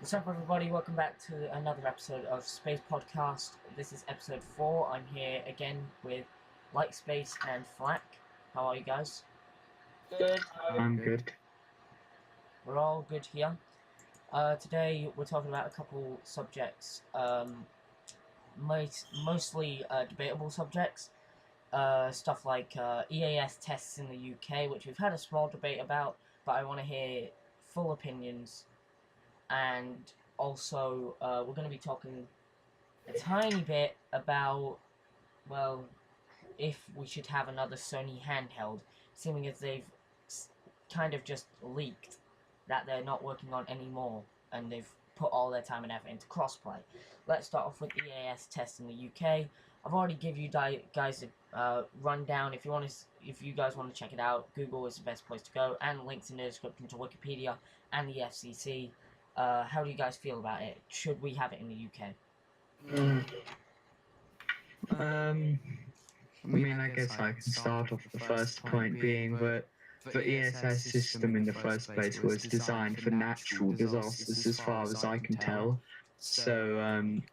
What's up, everybody? Welcome back to another episode of Space Podcast. This is episode 4. I'm here again with Lightspace and Flack. How are you guys? Good. I'm good. We're all good here. Today we're talking about a couple subjects, mostly debatable subjects. Stuff like EAS tests in the UK, which we've had a small debate about, but I want to hear full opinions. And also, we're going to be talking a tiny bit about, well, if we should have another Sony handheld, seeming as they've kind of just leaked that they're not working on anymore, and they've put all their time and effort into crossplay. Let's start off with EAS tests in the UK. I've already given you guys a rundown. If you guys want to check it out, Google is the best place to go, and links in the description to Wikipedia and the FCC. How do you guys feel about it? Should we have it in the UK? I guess I can start off the first point being that the ESS system in the first place was designed for natural disasters as far as I can tell. So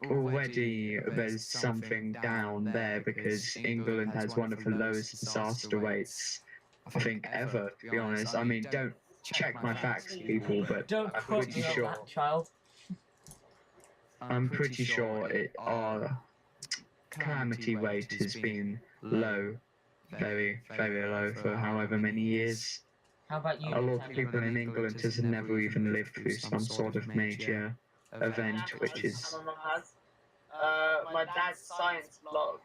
already there's something down there because England has one of the lowest disaster rates, I think, ever, to be honest. I mean, don't check my facts, people, but Don't I'm quote pretty me on sure. that, child. I'm pretty sure our calamity rate has been low, very, very low for however many years. How about you? A lot of people in England has never even lived through some sort of major event, which is... My dad's science block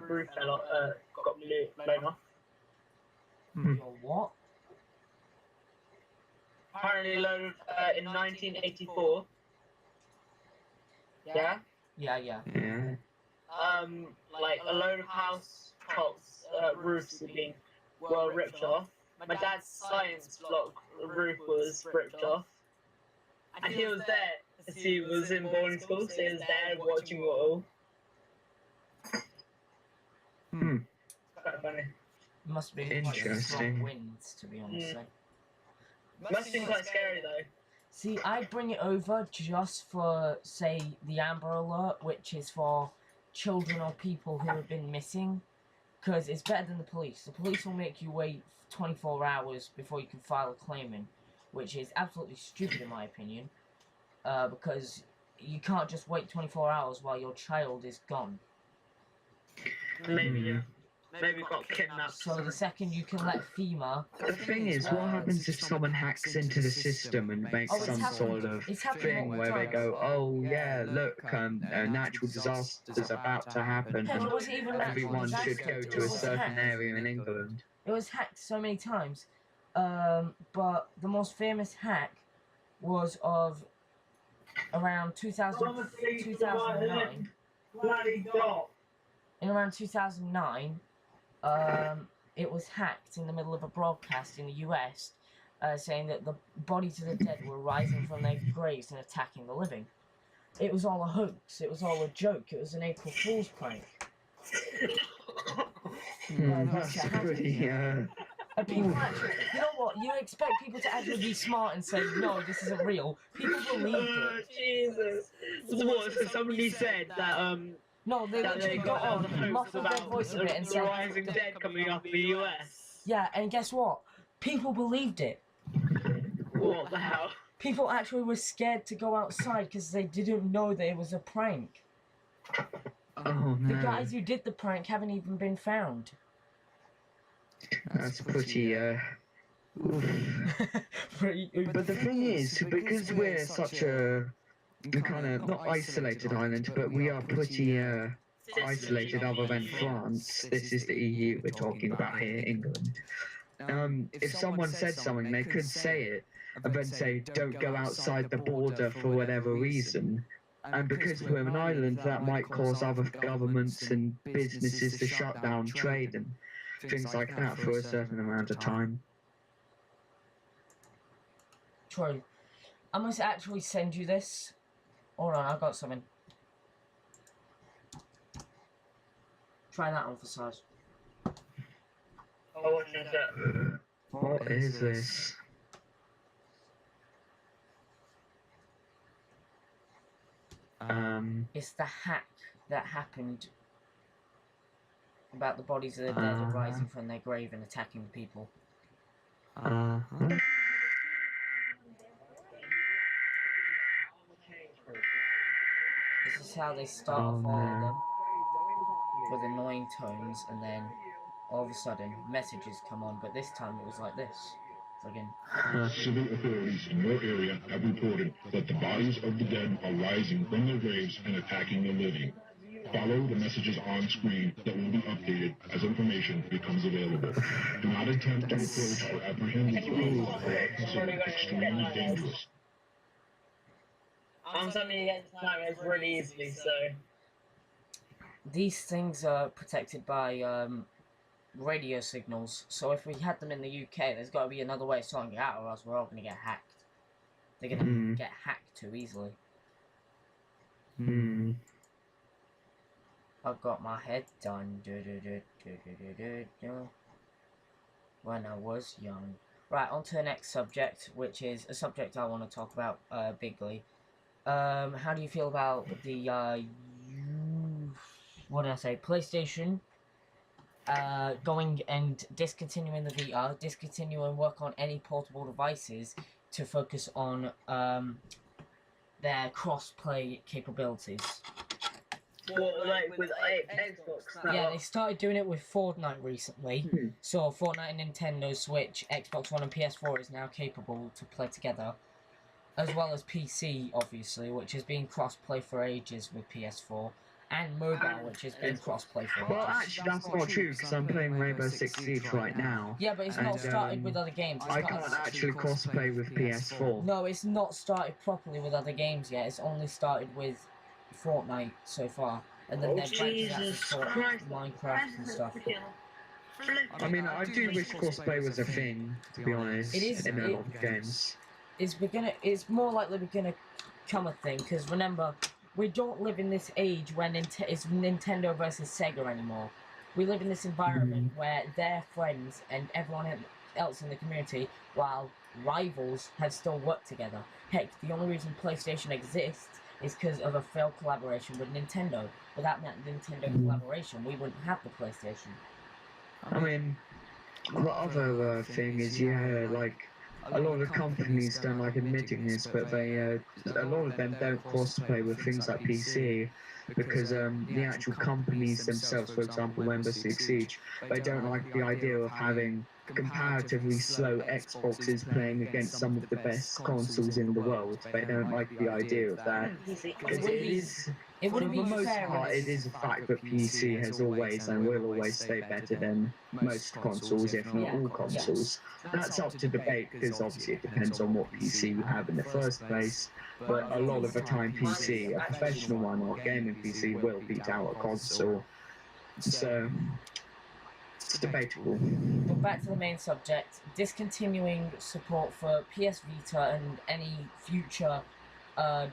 roof got blown off. Your what? Apparently in 1984. Yeah? Yeah. Yeah. Like a load of house tops roofs were ripped off. My dad's science block roof was ripped off. And he was there, as he was in boarding school, so he was there watching it all. It's quite funny. It must be Interesting. strong winds, to be honest. Must have been quite scary though. See, I'd bring it over just for, say, the Amber Alert, which is for children or people who have been missing, because it's better than the police. The police will make you wait 24 hours before you can file a claim in, which is absolutely stupid in my opinion, because you can't just wait 24 hours while your child is gone. Maybe, yeah. Maybe got kidnapped. So the second you can let FEMA... The thing is, what happens if someone hacks into the system and makes some sort of thing where they go, oh yeah, look, a natural disaster's about to happen, Heck, it wasn't even and a natural everyone should disaster. go It to a was certain hacked. area in England. It was hacked so many times, but the most famous hack was of around 2009. Bloody dog. In around 2009, it was hacked in the middle of a broadcast in the US, saying that the bodies of the dead were rising from their graves and attacking the living. It was all a hoax. It was all a joke. It was an April Fool's prank. That's pretty, And people actually, you know what? You expect people to actually be smart and say, no, this isn't real. People believed it. Jesus. What, so somebody said that, No, they that literally they got got on, muffled their voice a bit and the said... rising dead coming up in the US. Yeah, and guess what? People believed it. What the hell? People actually were scared to go outside because they didn't know that it was a prank. oh no. The guys who did the prank haven't even been found. That's pretty, But the thing is, because we're such a kind of not isolated island, but we are pretty isolated other than France. This is the EU we're talking about here, England. If someone said something, they could say it and then say, don't go outside the border for whatever reason. And because we're an island, that might cause other governments and businesses to shut down trade and things like that for a certain amount of time. True. I must actually send you this. Hold on, I've got something. Try that on for size. Oh, what is that? What is this? It's the hack that happened about the bodies of the dead rising from their grave and attacking the people. This is how they start off all of them, with annoying tones, and then all of a sudden messages come on, but this time it was like this. Again. Civil authorities in your area have reported that the bodies of the dead are rising from their graves and attacking the living. Follow the messages on screen that will be updated as information becomes available. Do not attempt to approach or apprehend these bodies that are considered extremely dangerous. I'm something against nightmares really easily, so. These things are protected by radio signals, so if we had them in the UK, there's got to be another way of sorting it out, or else we're all going to get hacked. They're going to get hacked too easily. I've got my head done when I was young. Right, on to the next subject, which is a subject I want to talk about bigly. How do you feel about the what did I say? PlayStation going and discontinuing the Vita, discontinuing work on any portable devices to focus on their cross-play capabilities. Well, like with Xbox now. Yeah, they started doing it with Fortnite recently. So Fortnite and Nintendo Switch, Xbox One and PS4 is now capable to play together. As well as PC, obviously, which has been cross-play for ages with PS4. And mobile, which has been cross-play for ages. Well, actually, that's not true, because I'm playing Rainbow Six Siege right now. Yeah, but it's not started with other games. I can't actually cross-play with PS4. No, it's not started properly with other games yet. It's only started with Fortnite so far. And then they're branching out to Minecraft and stuff. I mean, I do wish crossplay was a thing, to be honest, in a lot of games. It's more likely we're gonna become a thing, because remember, we don't live in this age where it's Nintendo versus Sega anymore. We live in this environment where they're friends and everyone else in the community, while rivals, have still worked together. Heck, the only reason PlayStation exists is because of a failed collaboration with Nintendo. Without that Nintendo collaboration, we wouldn't have the PlayStation. I mean, the other thing is, like, a lot of companies don't like admitting this, but a lot of them don't cross-play with things like PC, because the actual companies themselves, for example, Rainbow Six Siege, they don't like the idea of having comparatively slow Xboxes playing against some of the best consoles in the world. They don't like the idea of that. It wouldn't be for the most fair. part, it is a fact that PC has always and will always stay better than most consoles, if not all consoles. That's up to debate, because obviously it depends on what PC you have in the first place, but a lot of the time PC, a professional one or gaming PC, will beat out a console. So it's debatable. But back to the main subject, discontinuing support for PS Vita and any future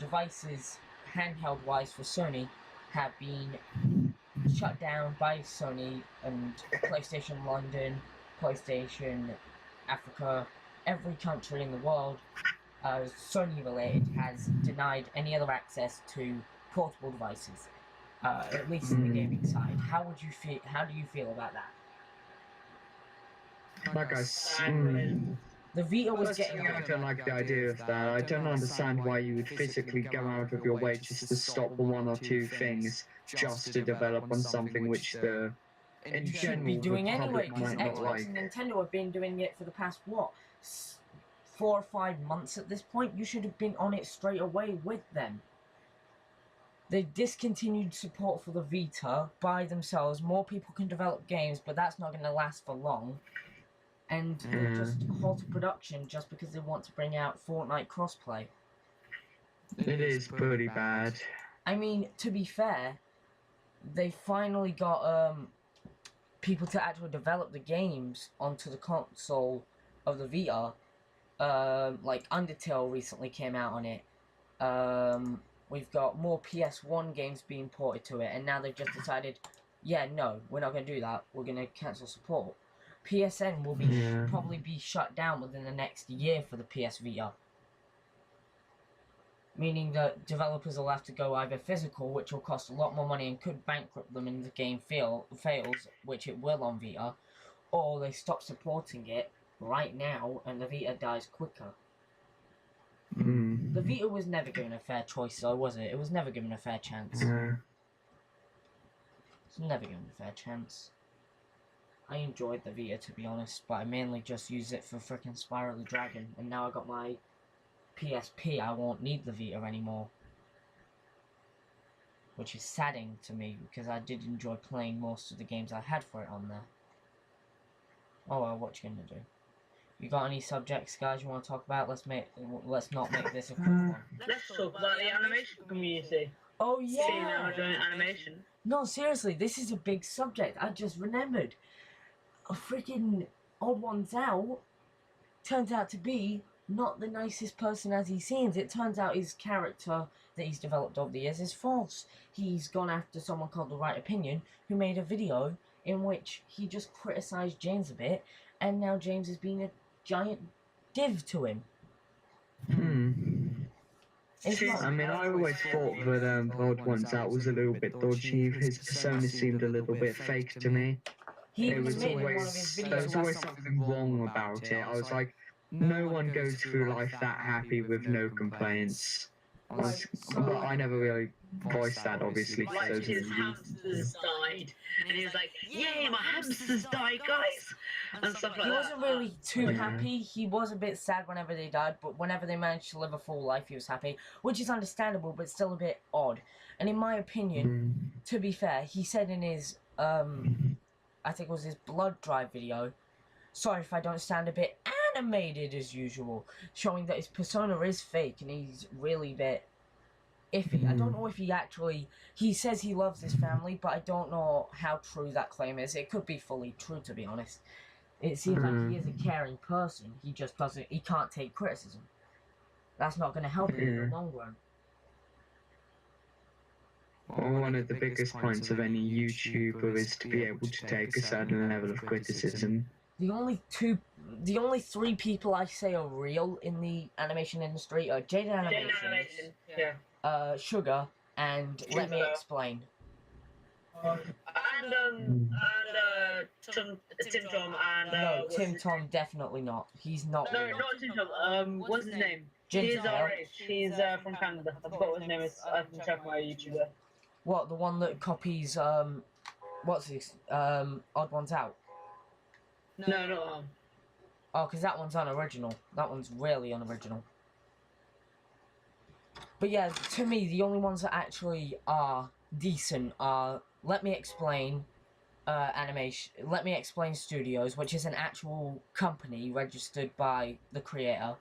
devices handheld-wise for Sony have been shut down by Sony and PlayStation London, PlayStation Africa, every country in the world, Sony-related, has denied any other access to portable devices, at least in the gaming side. How do you feel about that? Like The Vita was getting... I don't like the idea of that. I don't understand why you would physically go out of your way just to stop one or two things just to develop on something which the you should be doing anyway, because Xbox and Nintendo have been doing it for the past, 4 or 5 months at this point. You should have been on it straight away with them. They discontinued support for the Vita by themselves. More people can develop games, but that's not going to last for long. And they just halted production just because they want to bring out Fortnite crossplay. It is pretty bad. I mean, to be fair, they finally got people to actually develop the games onto the console of the Vita. Like Undertale recently came out on it. We've got more PS1 games being ported to it, and now they've just decided, yeah, no, we're not going to do that. We're going to cancel support. PSN will probably be shut down within the next year for the PS Vita. meaning that developers will have to go either physical, which will cost a lot more money and could bankrupt them if the game fails, which it will on Vita, or they stop supporting it right now and the Vita dies quicker. The Vita was never given a fair choice, though, was it? It was never given a fair chance. It's never given a fair chance. I enjoyed the Vita, to be honest, but I mainly just used it for frickin' Spyro the Dragon, and now I got my PSP, I won't need the Vita anymore. Which is saddening to me, because I did enjoy playing most of the games I had for it on there. Oh well, what you gonna do? You got any subjects, guys, you want to talk about? Let's not make this a quick one. Let's talk about the animation community. Oh Seeing yeah! how doing animation. No, seriously, this is a big subject. I just remembered. A freaking Odd Ones Out turns out to be not the nicest person as he seems. It turns out his character that he's developed over the years is false. He's gone after someone called The Right Opinion, who made a video in which he just criticised James a bit, and now James is being a giant div to him. It's not, I mean, I always thought that Odd Ones Out was a little bit dodgy. His persona seemed a little bit fake to me. he It was admitted in one of his always, there videos. was always something wrong about it. I was like, no one goes through life that happy with no complaints. But I never really voiced that, obviously, for Like those his of you. hamsters died, and he was like, "Yay, my hamsters died, guys!" and stuff like He that. wasn't really too Yeah. happy. He was a bit sad whenever they died, but whenever they managed to live a full life, he was happy, which is understandable, but still a bit odd. And in my opinion, to be fair, he said in his, I think it was his blood drive video, sorry if I don't sound a bit animated as usual, showing that his persona is fake and he's really a bit iffy. I don't know if he says he loves his family, but I don't know how true that claim is. It could be fully true, to be honest. It seems like he is a caring person. He just he can't take criticism. That's not going to help him in the long run. Well, one of the biggest points of any YouTuber is to be able to take a certain level of criticism. The only three people I say are real in the animation industry are Jade Animation, Sugar, and Let Me Explain. And Tim Tom and No, Tim Tom definitely not. He's not No, real. not Tim Tom. What's his name? Ginger He's Ale. our age. He's from Canada. I forgot what his name is. I can check my YouTuber. What, the one that copies what's this? Odd Ones Out? No, not Oh, because that one's unoriginal. That one's really unoriginal. But yeah, to me, the only ones that actually are decent are Let Me Explain Let Me Explain Studios, which is an actual company registered by the creator.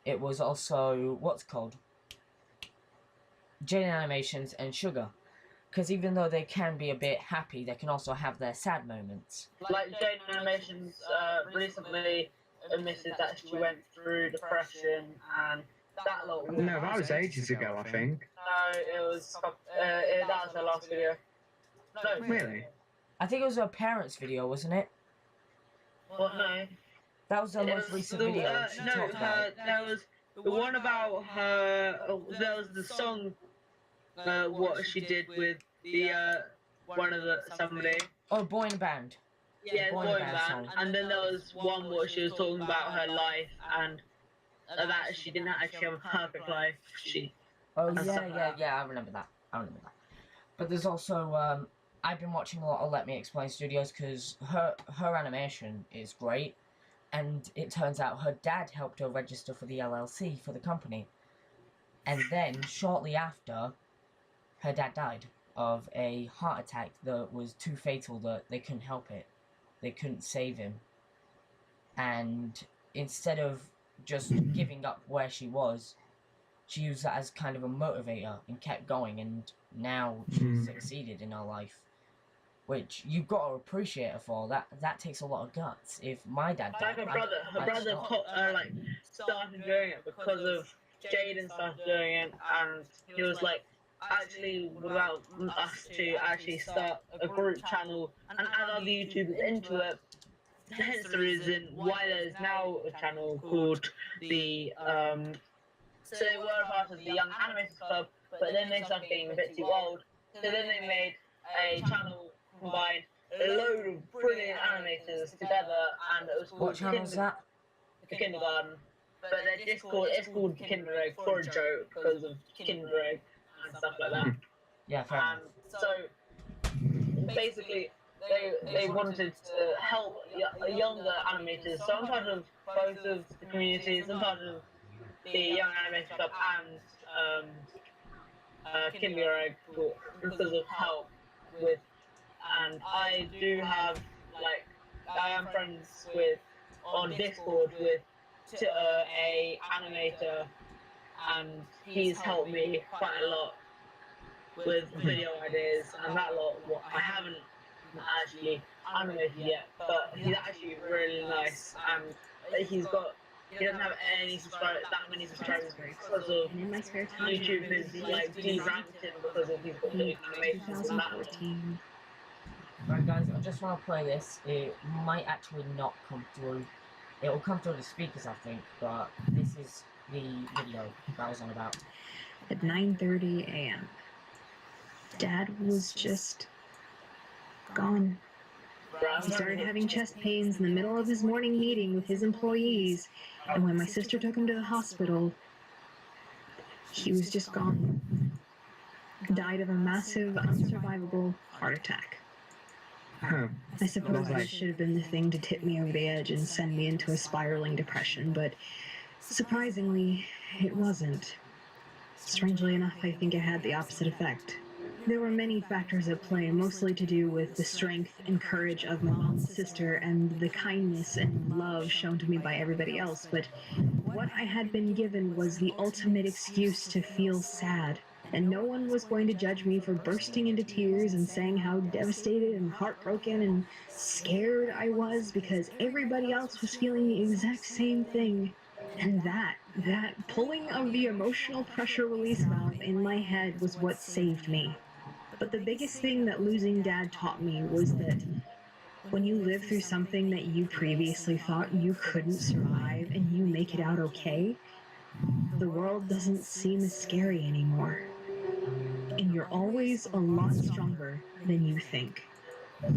It was also, what's it called? Jade Animations and Sugar. Because even though they can be a bit happy, they can also have their sad moments. Like Jade Animations recently admitted that she went through depression and that lot. No, that was ages ago, I think. No, it was that was her last video. No, Really? I think it was her parents' video, wasn't it? Well, no. That was her It most was recent the, video. She no, talked about it. there was the one about her. There was the song. What she did with the one of the somebody. Oh, Boy in a Band. Yeah, Boy boy in a Band band. song. And then there was one where she was talking about her life and that she didn't actually have a perfect life. Oh, and yeah, stuff like that. yeah, I remember that. But there's also, I've been watching a lot of Let Me Explain Studios because her animation is great. And it turns out her dad helped her register for the LLC for the company. And then, shortly after, her dad died of a heart attack that was too fatal that they couldn't help it. They couldn't save him. And instead of just giving up where she was, she used that as kind of a motivator and kept going, and now she's succeeded in her life. Which you've got to appreciate her for. That takes a lot of guts. If my dad died, Like her brother started doing it because of Jaden started doing it, and he was like, actually, without us to actually start a group channel and add other YouTubers into it, hence the reason why there's now a channel called the so they were part of the Young Animators Club, but then they started getting a bit too old. So then they made a channel combined a load of brilliant animators together, and it was What called channel's that? the Kindergarten. But they're just called it's called Kinder Egg for a joke because of Kinder Egg and stuff like that. Yeah, fair enough. So basically, they wanted to help younger animators. So I'm part of both of the communities. I'm part of the Young Animators Club and Kinder Egg because of help with. And I do have like I am friends with on Discord with a animator, and he's helped me quite a lot with video ideas and that lot. What I haven't actually animated yet, but he's actually really nice, and he doesn't have any subscribers, that many subscribers because of And in my spare time, YouTube is like deranked him because of his animations and that. 2014. Right, guys, I just want to play this. It might actually not come through. It will come through the speakers, I think, but this is the video that I was on about. At 9:30 a.m. Dad was just gone. He started having chest pains in the middle of his morning meeting with his employees, and when my sister took him to the hospital, he was just gone. Died of a massive, unsurvivable heart attack. Huh. I suppose this should have been the thing to tip me over the edge and send me into a spiraling depression, but surprisingly, it wasn't. Strangely enough, I think it had the opposite effect. There were many factors at play, mostly to do with the strength and courage of my mom and sister and the kindness and love shown to me by everybody else, but what I had been given was the ultimate excuse to feel sad, and no one was going to judge me for bursting into tears and saying how devastated and heartbroken and scared I was because everybody else was feeling the exact same thing. And that pulling of the emotional pressure release valve in my head was what saved me. But the biggest thing that losing Dad taught me was that when you live through something that you previously thought you couldn't survive and you make it out okay, the world doesn't seem as scary anymore. And you're always a lot stronger than you think. Right,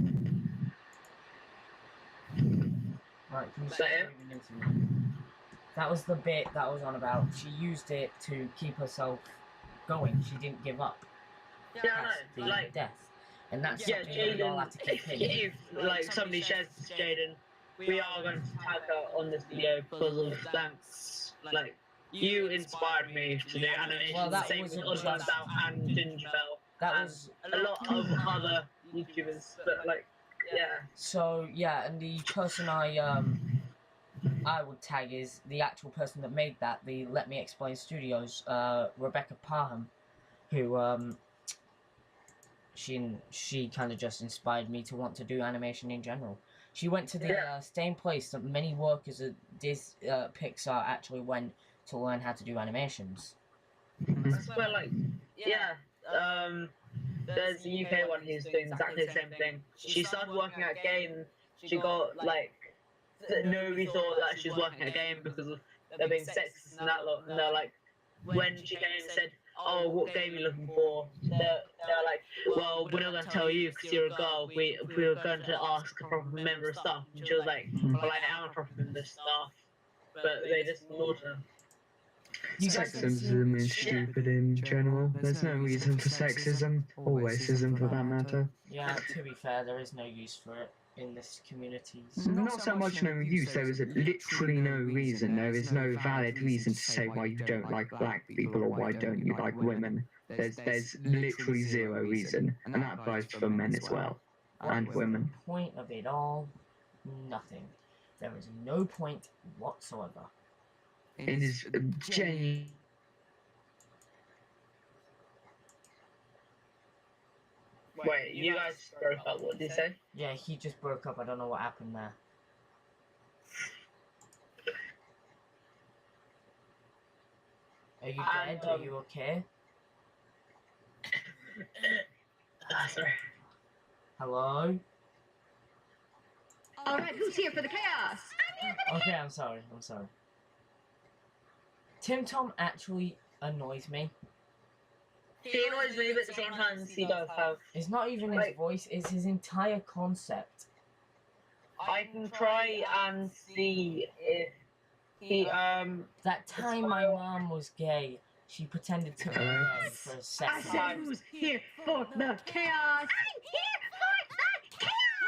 can you stop moving into me? That was the bit that I was on about. She used it to keep herself going. She didn't give up. Yeah, Past no, the like death. And that's yeah, something that we all have to keep in. if like somebody shares this, Jaden, we are going to tag her on this video because of thanks. Like you inspired me to do animation. Well, that same wasn't with just- and Gingerbell. That and was a lot of other YouTubers, but like yeah. so yeah, and the person I would tag is the actual person that made that, the Let Me Explain Studios, Rebecca Parham, who she kind of just inspired me to want to do animation in general. She went to the same place that many workers at Pixar actually went to learn how to do animations. I swear, like yeah. There's a UK one who's doing exactly the same thing. She started working at a game. She got like nobody thought that she was working at a game because of there being sexist and that lot. And they're like, when she came and said, "Oh, what game are you looking for?" They're like, "Well, we're not going to tell you because you're a girl. We were going to ask a proper member of staff." And she was like, "Well, I am a proper member of staff," but they just ignored her. Sexism is stupid in general. There's no reason for sexism or racism for that matter. Yeah, to be fair, there is no use for it in this community. Not so much no use, there is literally no reason. There is no valid reason to say why you don't like black people or why don't you like women. There's literally zero reason, and that applies for men as well, and women. The point of it all, nothing. There is no point whatsoever. It is genuine. Wait, you guys broke up. What did you say? Yeah, he just broke up. I don't know what happened there. Are you dead? Are you okay? Sorry. Hello? All right, who's here for the chaos? Okay, I'm sorry. Tim Tom actually annoys me. He annoys me, but sometimes he does have. It's not even his voice, it's his entire concept. I can try and see if he That time my mom was gay, she pretended to be gay for a I second. said who's here for the chaos?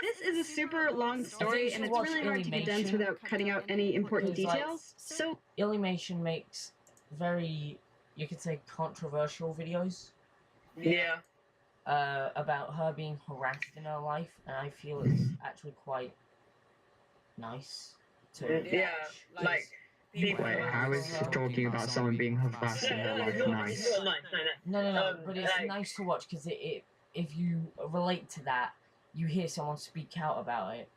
This is a super long story, and it's really hard to condense Illymation. without cutting out any important Because, like, details. So Illymation makes very, you could say, controversial videos yeah. about her being harassed in her life, and I feel it's actually quite nice to Yeah, watch. like people. Wait, how is talking about someone being harassed in their life nice? It's not nice. No, but it's like- nice to watch because it if you relate to that, you hear someone speak out about it,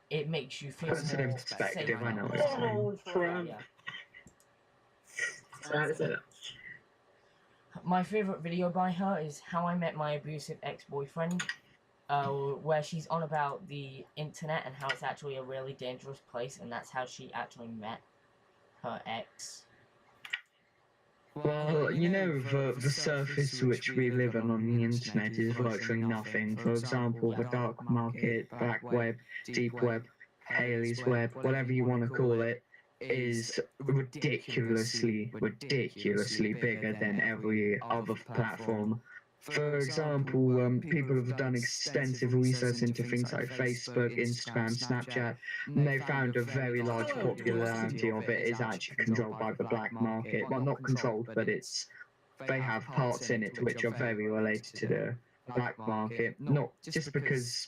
it makes you feel Puts it in more perspective, safe. I know what you're saying. Donald Trump. Yeah. Sad, isn't it? My favourite video by her is How I Met My Abusive Ex-Boyfriend, where she's on about the internet and how it's actually a really dangerous place, and that's how she actually met her ex. Well, you know, the surface which we live on the internet is virtually nothing. For example, the dark market, black web, deep web, Haley's web, whatever you want to call it, is ridiculously bigger than every other platform. For example, people have done extensive research into things like Facebook, Instagram, Snapchat, and they found a very large popularity of it is actually controlled by the black market. Well, not controlled, but they have parts in it which are very related to the black market, not just because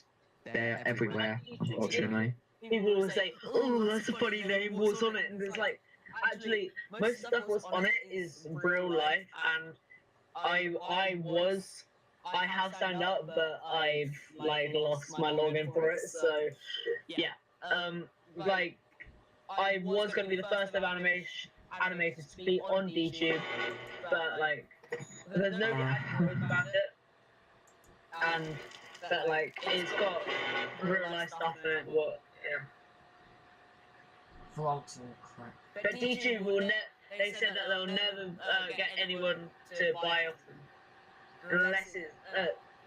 they're everywhere, unfortunately. People will say, "Oh, that's a funny name. What's on it?" And it's like, actually, most stuff what's on it is real life, and I have signed up, but I've like lost my login for it. So yeah, like I was gonna be the first of animators to be on YouTube, but like there's nobody actually knows about it, and that like it's got real life stuff in it. What? Yeah. Vlogs and crap. But YouTube will they said that they'll never get anyone to buy off them unless it's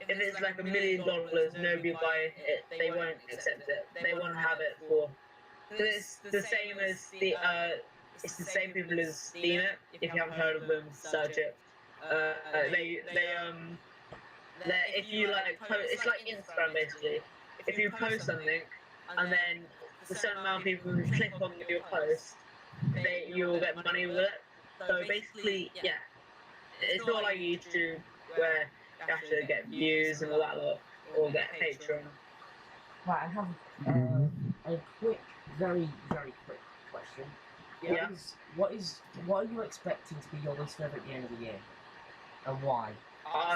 if it's like $1 million, nobody will buy it. They won't accept it. They won't have it for. It's the same as it's the same people as Steam it. If you haven't heard of them, search it. If you like it's like Instagram basically. If you post something and then a certain amount of people who click on your post, you'll get money with it. So basically, yeah, it's not like YouTube where you have to get views and all that lot, or get Patreon. Right, I have a quick, very quick question. Yeah. What are you expecting to be your least favourite game of the year, and why?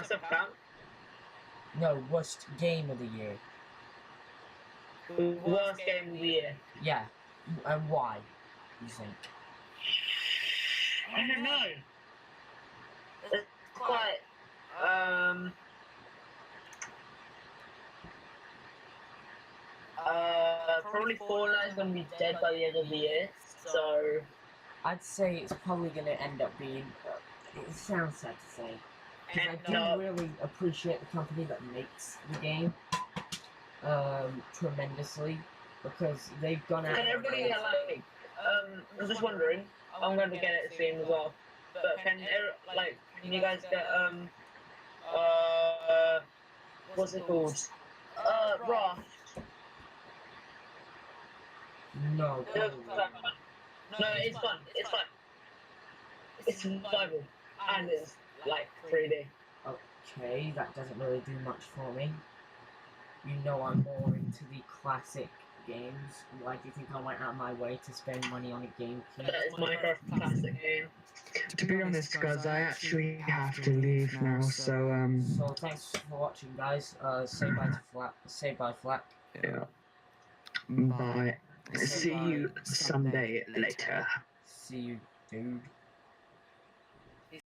Stuff count. No, worst game of the year. Worst game of the year. Yeah, and why? You think? I don't know. It's quite probably Fortnite is gonna be dead by the end of the year. So I'd say it's probably going to end up being. It sounds sad to say, because I do really appreciate the company that makes the game tremendously, because they've gone out. can everybody like I'm just wondering. I'm going to get it soon as well. But can you guys get what's it called? Raft. No, No, probably. it's fun. It's fun. It's survival and it's like 3D. Okay, that doesn't really do much for me. You know I'm more into the classic games. Why do you think I went out of my way to spend money on a GameCube? That is Minecraft classic game. To be honest, guys, I actually have to leave now, so So thanks for watching, guys. Say bye to Flap. Say bye, Flap. yeah. Bye. See you someday later. See you, dude.